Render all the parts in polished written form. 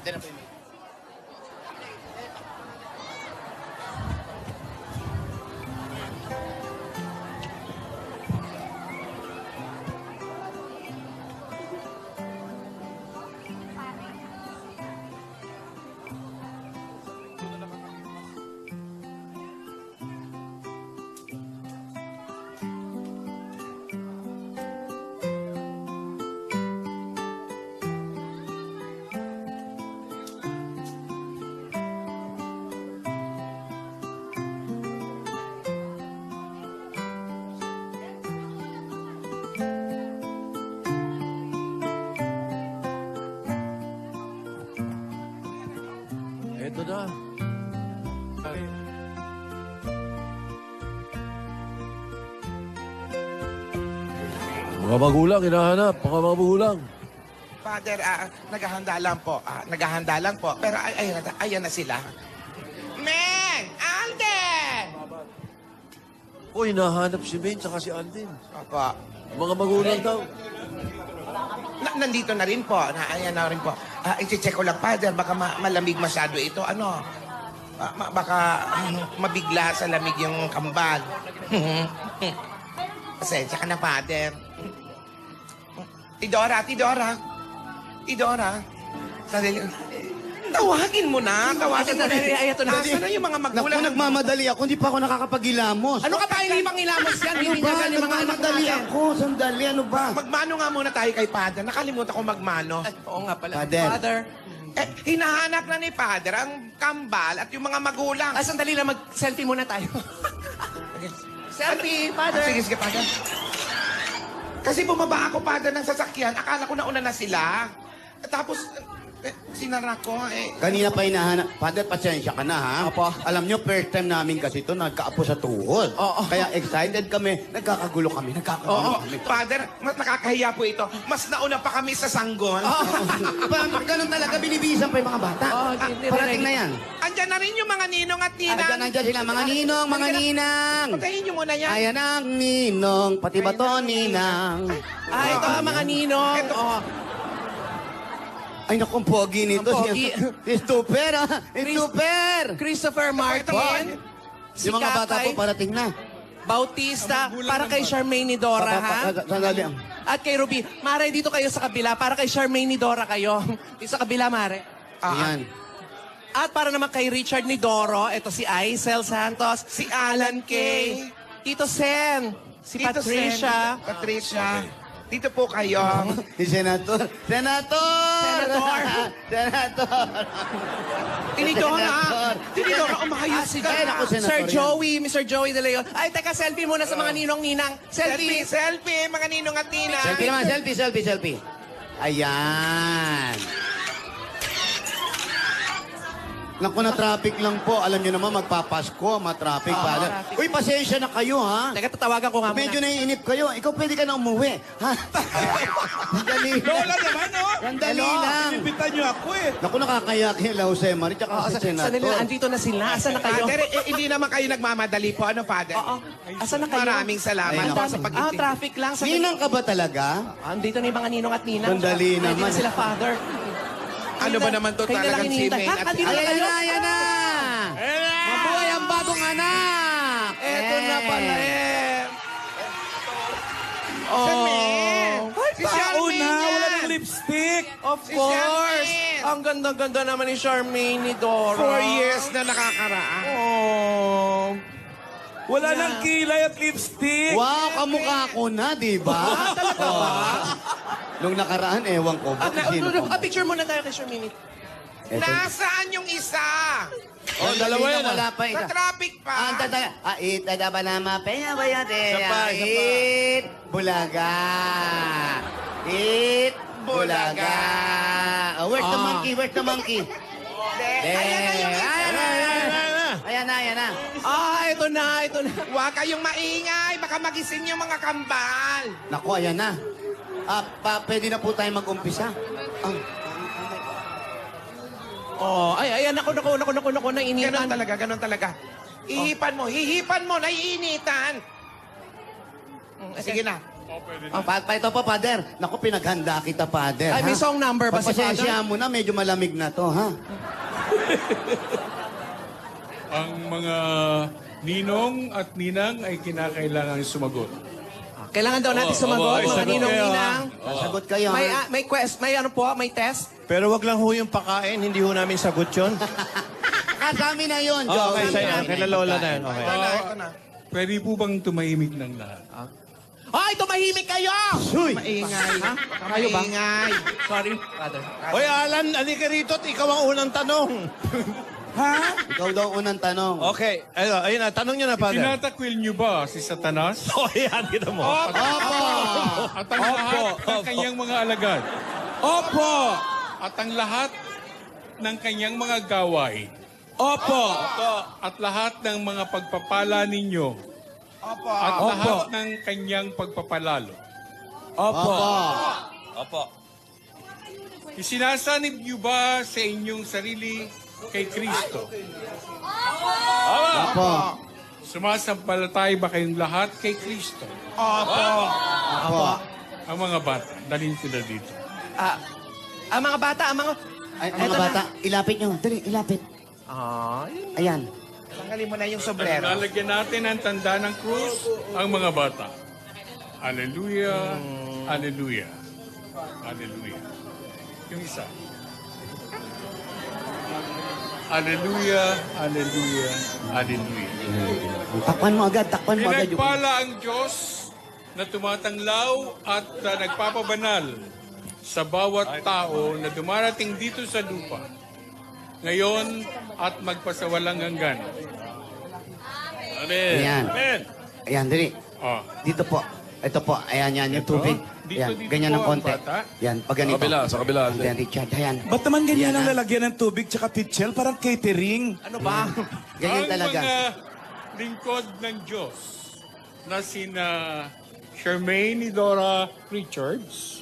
Tignan po yung mic. Eto na. Mga magulang, hinahanap. Mga magulang. Father, naghahanda lang po. Naghahanda lang po. Pero ayan na sila. Men! Alden! O, hinahanap si Maine tsaka si Alden. Opo. Mga magulang daw. Nandito na rin po. Ayan na rin po. I-check ko lang, Father. Baka malamig masyado ito. Ano? Baka mabigla sa lamig yung kambal. Pasensya ka na, Father. Tidora. Sandali. Tawagin mo na. Tawagin mo na. Ay, ito na. Nasaan na yung mga magulang? Naku, nagmamadali ako. Hindi pa ako nakakapag-ilamos. Ano ka ba? Hindi bang ilamos yan? Ano Hindi ba? niya galing mga anak Nagmamadali natin. ako. Sandali, ano ba? Magmano nga muna tayo kay Father. Nakalimutan ko magmano. Ay, oo nga pala. Father. Hinahanap na ni Father ang kambal at yung mga magulang. Sandali lang. Mag-selfie muna tayo. Selfie, Father. Sige, Father. Kasi bumaba ako, Father, ng sasakyan. Akala ko nauna na sila. Tapos, sinara ko. Kanina pa hinahanap. Father, pasensya ka na, ha? Opo. Alam nyo, first time namin kasi ito, nagkaapo sa tuhod. Oo. Kaya excited kami. Nagkakagulo kami. Oo, Father, nakakahiya po ito. Mas nauna pa kami sa sanggol. Ganun talaga, binibisan pa yung mga bata. Oo, hindi Parating na yan. Andyan na rin yung mga ninong at ninang. Nandiyan sila, mga ninong, mga ninang. Patayin nyo muna yan. Ayan ang ninong, pati ba to ninang? Ito ang mga ninong. Ito. Oh. Ay, naku, ang pogi nito. Ang pogi. Si Super, ha? Si Super! Christopher Martin. Si Yung mga bata po, Kakay parating na. Bautista. Para kay Charmaine ni Dora, ha? Sandali. At kay Ruby. Mare, dito kayo sa kabila. Para kay Charmaine ni Dora kayo. Dito sa kabila, Mare. Ayan. At para naman kay Richard ni Doro, ito si Aisel Santos, si Alan Kay, Tito Sen, si Tito Patricia. Sen, Patricia. Dito po kayo. Si Senator. Senator! Senator! Tinidora. Tinidora, umayos Si ka. Ay, naku, Senator Sir yan. Joey, Mr. Joey De Leon. Ay, teka, selfie muna sa mga ninong-ninang. Selfie, Selfie. selfie, mga ninong at ninang. Selfie naman, selfie. Ayan. Naku, na traffic lang po. Alam niyo naman, magpapasko, matraffic. Father. traffic. Uy, pasensya na kayo, ha? Teka, tatawagan ko nga muna. Medyo naiinip kayo. Ikaw pwede ka na umuwi. Ha? Sandali. Lola naman, oh! Sandali Hello? lang. Inimbitan niyo ako eh. Naku, nakakaya kila Jose Marie, tsaka si Sandali lang, Senator. andito na sila. Asan na kayo? Father, hindi naman kayo nagmamadali po. Ano, Father? Oo. Asan na kayo? Maraming salamat Ay, po naku. sa pag-intindi. Traffic lang. Ninang ka ba talaga? Andito na yung mga ninong at ninang. Sandali Ready naman. na sila, Father. Ano ba naman to Kayo na lang talagang si hinihintay. Maine Ha? at Andito na Ayan kayo? na, ayan na! Mabuhay ang bagong anak! Eto na pala eh. Si Maine. Si Tao Charmaine na, wala yan. ng lipstick. Of Si course. Charmaine. Ang ganda-ganda naman ni Charmaine ni Dora. 4 years na nakakaraan. Oh. Wala ng kilay at lipstick. Wow, kamukha ko na, di ba? Talaga ba? Nung nakaraan, ewan ko. Sino ko? Picture muna tayo kay Charmaine. Eto. Nasaan yung isa? Oh, dalawa yan. Wala pa Sa isa. traffic pa. Ita ba na mapenya ba yan? Isa pa. Bulaga. Bulaga. Oh, where's the monkey? Where's the monkey? Ayan na yung isa. Ayan na. Ito na. Huwag kayong maingay. Baka magising yung mga kambal. Naku, ayan na. Pwede na po tayo mag-umpisa. Ayan, naku, nainitan. Ganon talaga. Hihipan mo, naiinitan. Sige na. Ito po, Father. Naku, pinaghanda kita, Father. Ay, may song number ba si Pagpasensya mo na, medyo malamig na to, ha? Ang mga ninong at ninang ay kinakailangan sumagot. Kailangan daw natin sumagot, okay, mga sagot ninong kayo, ninang. Sagot kayo, May, ha? may quest, may ano po, may test. Pero wag lang ho yung pakain, hindi ho namin sagot yun. Kasami na yun, Oh, Joe. okay, Kasami sa'yo. namin. Kay Lola na yun. Okay. Ito na. Pwede po bang tumahimik ng lahat? Hoy, tumahimik kayo! Uy! Maingay. Kayo ba? Maingay. Sorry, Father. Hoy, Alan, alika rito at ikaw ang unang tanong. Ikaw daw unang tanong. Okay, ayun na, tanong nyo na, Father. Tinatakwil niyo ba si Satanas? Oh, yan, kita mo. Opo! At ang lahat ng kanyang mga alagad? Opo! At ang lahat ng kanyang mga gawain? Opo! At lahat ng mga pagpapala ninyo? Opo. At Opo. lahat ng kanyang pagpapalalo? Opo! Opo. Isinasanib niyo ba sa inyong sarili kay Kristo? Opo! Sumasampalatay ba kayong lahat kay Kristo? Opo. Opo! Ang mga bata, dalhin sila dito. Ang mga bata, ang mga... Ay, mga bata, ilapit nyo. Dali, ilapit. Ayan. Tanggalin mo na yung sombrero. Lalagyan natin ang tanda ng krus ang mga bata. Hallelujah, hallelujah, hallelujah. Yung isa. Hallelujah, hallelujah, hallelujah. Takpan mo agad yung... Pinagpala ang Diyos na tumatanglaw at nagpapabanal sa bawat tao na dumarating dito sa lupa ngayon at magpasawalang hanggan. Amen. Ayan. Amen. Ayan, dali. Oh. Dito po. Ito po. Ayan, yan. Yung Ito? tubig. Dito, Ayan, dito ganyan po ng ang konti. bata? Yan, pag ganito. Sa kabila. Ayan, Richard. Ayan. Ba't naman ganyan Yan, ang ha? lalagyan ng tubig tsaka pitchel? Parang catering. Ano ba? Ganyan Ang talaga. mga lingkod ng Diyos na sina Charmaine Idora Richards,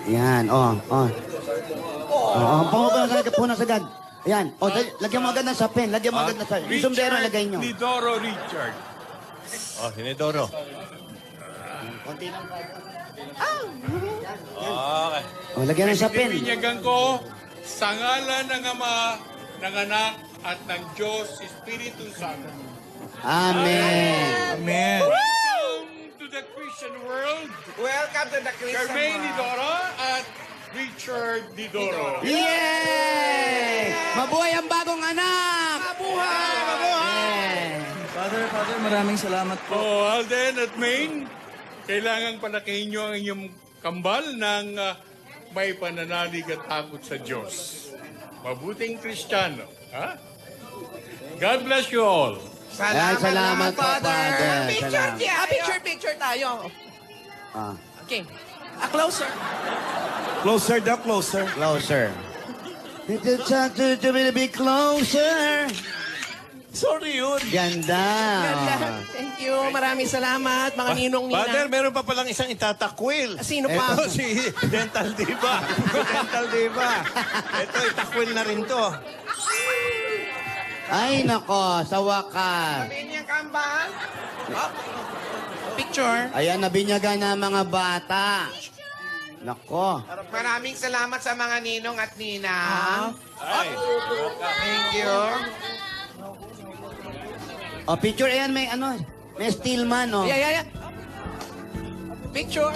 Yan, oh. Punas agad. Ayan. O, lagyan mo agad ng sapin. Lagyan mo agad ng sapin. Yung sombrero, lagay nyo. Nidoro Richard. Oh, Sinidoro. Konti lang. Okay. O, lagyan ng sapin. Binyagan ko sa ngalan ng Ama, ng Anak, at ng Diyos, Espiritu Santo. Amen. Amen. Welcome to the Christian world, Welcome to the Christian Charmaine world. Idora at Richard Didoro. Yay! Mabuhay ang bagong anak! Mabuhay! Father, maraming salamat po. Oh, Alden at Maine, kailangan palakihin nyo ang inyong kambal ng may pananalig at takot sa Diyos. Mabuting Kristiyano. Ha? God bless you all. Ay, salamat po, Father. Picture Salamat. tayo. Picture tayo. Ah, Okay. Closer. Closer daw, closer. closer. It's time to be closer. Sorry yun. Ganda. Thank you. Maraming salamat, mga ninong Father, ninang. meron pa palang isang itatakwil. Sino pa? Ito si Dental Diva. Dental Diva. Ito, itakwil na rin to. Ay, nako, sa wakas. Sabihin niya kambal. Picture. Ayan, nabinyagan na mga bata. Nako. Maraming salamat sa mga ninong at ninang. Ay. Thank you. O, picture, ayan, may ano, may steel man, oh. Yeah. Picture.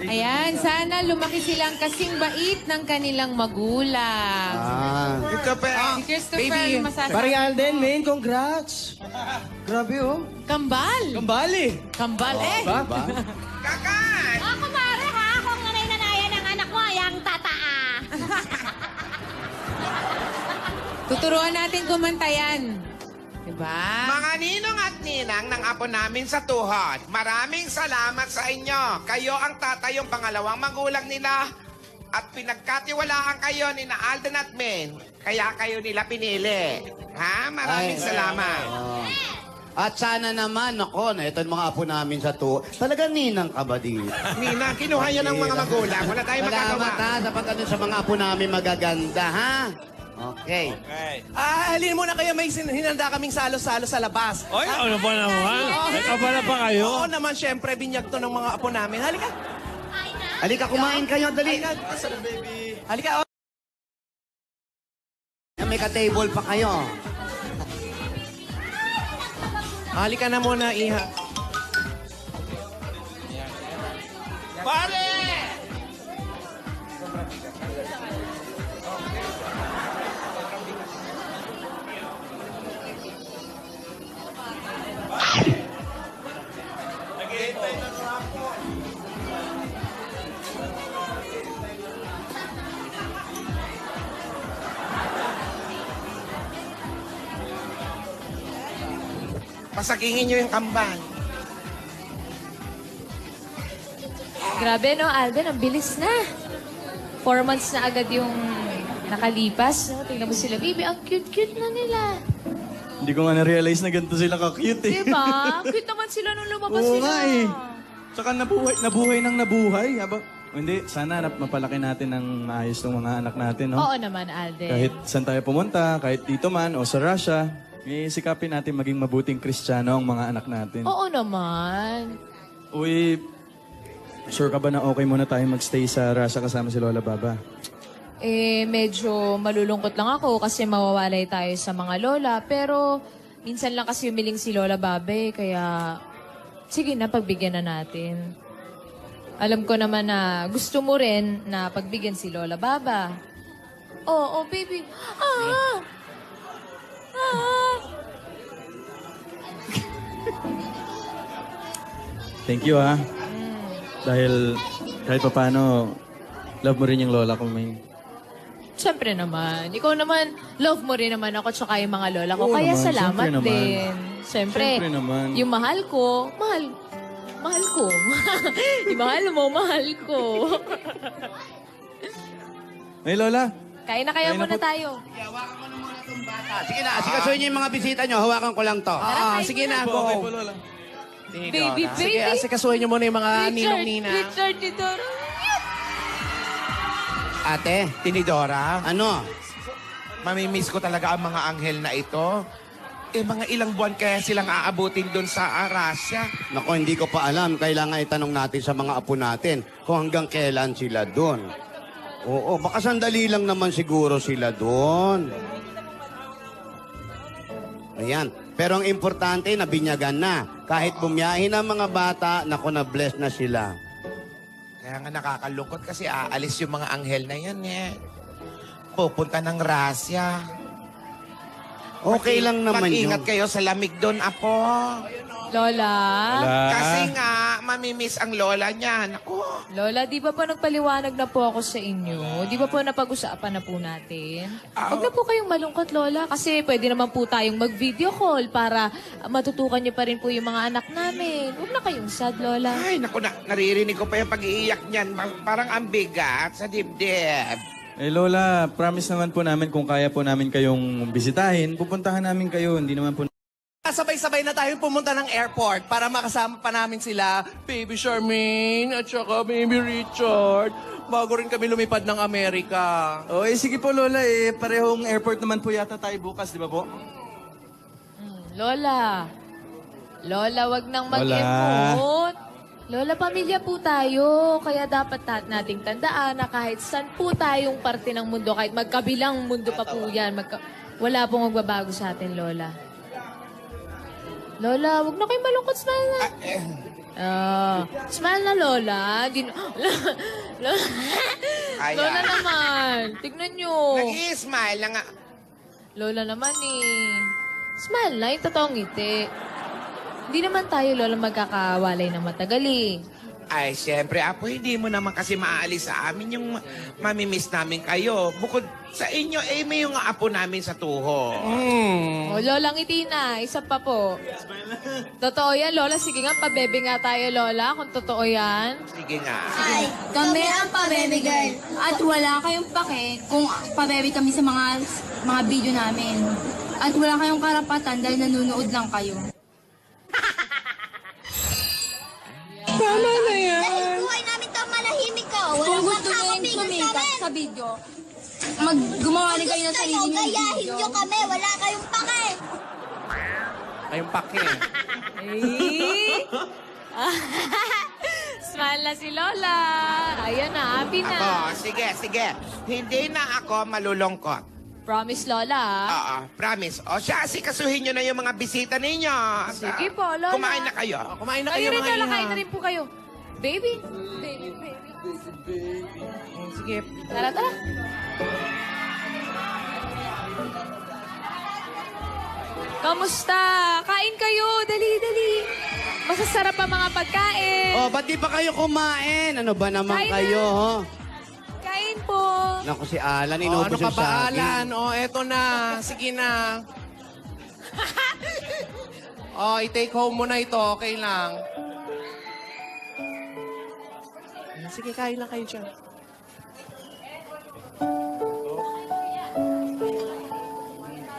Ayan, sana lumaki silang kasing bait ng kanilang magulang. Ah. Ito pa. Si Christopher, baby. ano masasabi? Pari Alden, man, congrats. Grabe, oh. Kambal. Kambali. Kambal, eh. Ba? Kakan! Ako pare ha, kung nanay-nanayan ng anak mo, ayang tataa. Tuturuan natin kumanta yan. Diba? Mga ninong at ninang ng apo namin sa tuhod, maraming salamat sa inyo. Kayo ang tatayong pangalawang magulang nila at pinagkatiwalaan kayo ni na Alden at Men. Kaya kayo nila pinili. Ha? Maraming Ay, salamat. oh. At sana naman, ako, na ito yung mga apo namin sa to. Talaga ninang ka ba dito? Ninang, kinuha yan ng mga magulang. Wala tayong magagawa. Salamat ha, sapat ano sa mga apo namin magaganda, ha? Okay. Halin muna kayo, may hinanda kaming salo-salo sa labas. Oy, ano ba naman? May kabala pa kayo? Oo naman, syempre, binyag to ng mga apo namin. Halika. Halika, kumain kayo, dali. Halika. May ka-table pa kayo. Halika na muna, Iha. Pare! Pasakingin nyo yung kambal. Grabe no, Alden, ang bilis na. 4 months na agad yung nakalipas. No? Tingnan mo sila, baby, ang cute-cute na nila. Hindi ko nga na-realize na ganito sila ka-cute eh. Diba? Cute naman sila nung lumabas Oo sila. nga eh. Tsaka nabuhay ng nabuhay. Hindi, sana mapalaki natin ng maayos ng mga anak natin, no? Oo naman, Alden. Kahit saan tayo pumunta, kahit dito man o sa Russia, may sikapin natin maging mabuting Kristiyano ang mga anak natin. Oo naman. Uy, sure ka ba na okay muna tayo magstay sa Russia kasama si Lola Baba? Medyo malulungkot lang ako kasi mawawalay tayo sa mga lola. Pero minsan lang kasi umiling si Lola Babe, kaya sige na, pagbigyan na natin. Alam ko naman na gusto mo rin na pagbigyan si Lola Baba. Oh, baby. Thank you ha. Dahil kahit paano, love mo rin yung lola ko, May. Siyempre naman. Ikaw naman, love mo rin naman ako tsaka yung mga lola ko. Oo Kaya naman, salamat siyempre naman. din. Siyempre, Siyempre naman. yung mahal ko, mahal ko. yung mahal mo, mahal ko. Hey Lola, Kain na kaya Kain na muna po. tayo. Hawakan mo na muna itong bata. Sige na, asikasuhin niyo yung mga bisita niyo. Hawakan ko lang to. Sige na, go. okay po Lola. Baby, Sige, asikasuhin niyo muna yung mga ninong-nina. Richard, Didoro. Ate, Tinidora, Ano? mamimiss ko talaga ang mga anghel na ito. Mga ilang buwan kaya silang aabutin doon sa Russia. Nako, hindi ko pa alam. Kailangan itanong natin sa mga apo natin kung hanggang kailan sila doon. Oo, baka sandali lang naman siguro sila doon. Ayan. Pero ang importante, nabinyagan na. Kahit bumiyahin ang mga bata, nako, na-bless na sila. Kaya nga nakakalungkot kasi aalis yung mga anghel na yan pupunta ng Russia. Okay lang naman yun. Mag-ingat kayo sa lamig doon, Apo. Lola. Kasi nga, mamimiss ang lola niya. Naku. Lola, di ba po nagpaliwanag na po ako sa inyo? Di ba po napag-usapan na po natin? Huwag na po kayong malungkot, Lola. Kasi pwede naman po tayong mag-video call para matutukan niyo pa rin po yung mga anak namin. Huwag na kayong sad, Lola. Ay, naku, naririnig ko pa yung pag-iiyak niyan. Parang ang bigat sa dibdib. Eh Lola, promise naman po namin kung kaya po namin kayong bisitahin, pupuntahan namin kayo. Hindi naman po Sabay-sabay na tayo pumunta ng airport para makasama pa namin sila, Baby Charmaine at saka Baby Richard. Bago rin kami lumipad ng Amerika. Oh, sige po Lola, parehong airport naman po yata tayo bukas, di ba po? Lola. Lola, wag nang mag-emote. Lola, pamilya po tayo. Kaya dapat nating tandaan na kahit saan po tayong parte ng mundo, kahit magkabilang mundo pa po yan, wala pong magbabago sa atin, Lola. Lola, wag na kayong malungkot. Smile na. Smile na, Lola. Kaya. Lola naman. Tignan nyo. Nag-i-smile na nga. Lola naman Smile na, yung totoong ngiti. Hindi naman tayo, Lola, magkakawalay na matagal Ay, siyempre, Apo, hindi mo naman kasi maaalis sa amin yung mamimiss namin kayo. Bukod sa inyo, may yung apo namin sa tuho. O, Lola, ngiti na. Isa pa po. Totoo yan, Lola. Sige nga, pabebe nga tayo, Lola, kung totoo yan. Sige nga. Ay, kami ang pabebigay. At wala kayong pake kung pabebe kami sa mga video namin. At wala kayong karapatan dahil nanonood lang kayo. Dahil buhay namin to manahimik ko. Kung gusto nyo yung sumikat sa video, gumawa rin kayo ng sarili nyo video. Gayahin nyo kami, wala kayong pake. Kayong pake. Smile na si Lola. Ayan na, happy na. Sige. Hindi na ako malulungkot. Promise, Lola. Oo, promise. O siya, sikasuhin nyo na yung mga bisita ninyo. Sige po, Lola. Kumain na kayo. Kumain na Kayo kayo, rin, mga Lola. iha. Kain na rin po kayo. Baby. Sige. Tara. Kamusta? Kain kayo. Dali. Masasarap ang mga pagkain. Oh, ba't di pa kayo kumain? Ano ba naman Kain na. kayo, ho? Kain po. Naku, si Alan, Ano inubos ka yung ba, saging. Alan? Eto na. Sige na. I-take home mo na ito. Okay lang. Sige, kain lang kayo dyan.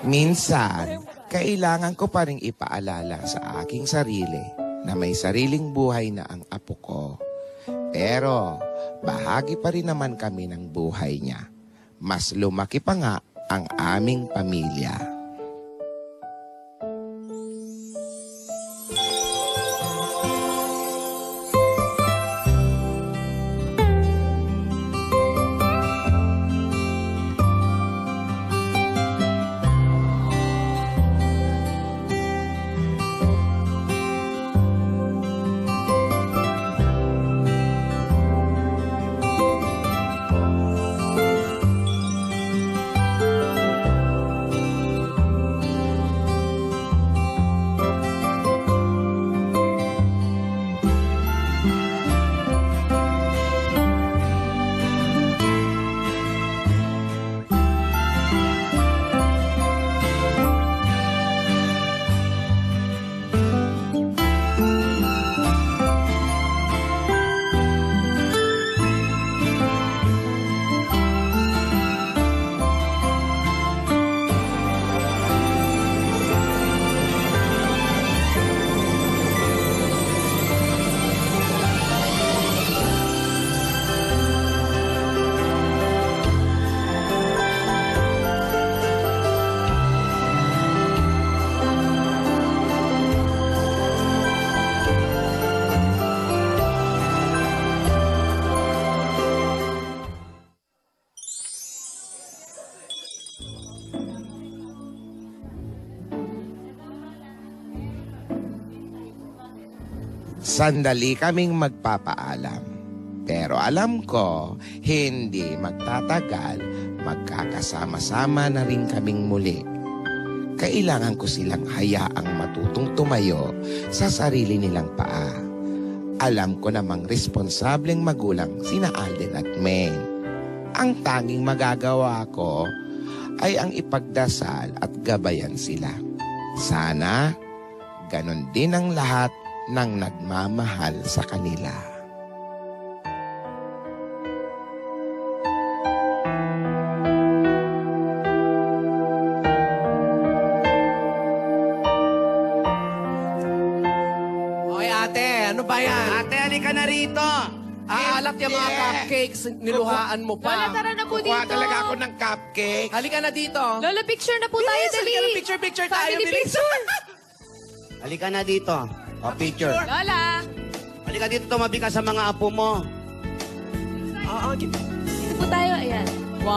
Minsan, kailangan ko pa rin ipaalala sa aking sarili na may sariling buhay na ang apo ko. Pero, bahagi pa rin naman kami ng buhay niya. Mas lumaki pa nga ang aming pamilya. Sandali kaming magpapaalam. Pero alam ko, hindi magtatagal, magkakasama-sama na rin kaming muli. Kailangan ko silang hayaang matutong tumayo sa sarili nilang paa. Alam ko namang responsableng magulang sina Alden at Maine. Ang tanging magagawa ko ay ang ipagdasal at gabayan sila. Sana, ganon din ang lahat ng nagmamahal sa kanila. Okay, ate. Ano ba yan? Ate, halika na rito. Aalak yung mga cupcakes. Niluhaan mo Lola, pa. tara na po Kukuha dito. talaga ako ng cupcake. Halika na dito. Lola, picture na po tayo, Bilis, dali. halika na, picture tayo. Family Bilis. picture. Halika na dito. O, picture. Lola, Halika dito, tumabi ka sa mga apo mo. Oo, dito po tayo. Ayan. 1,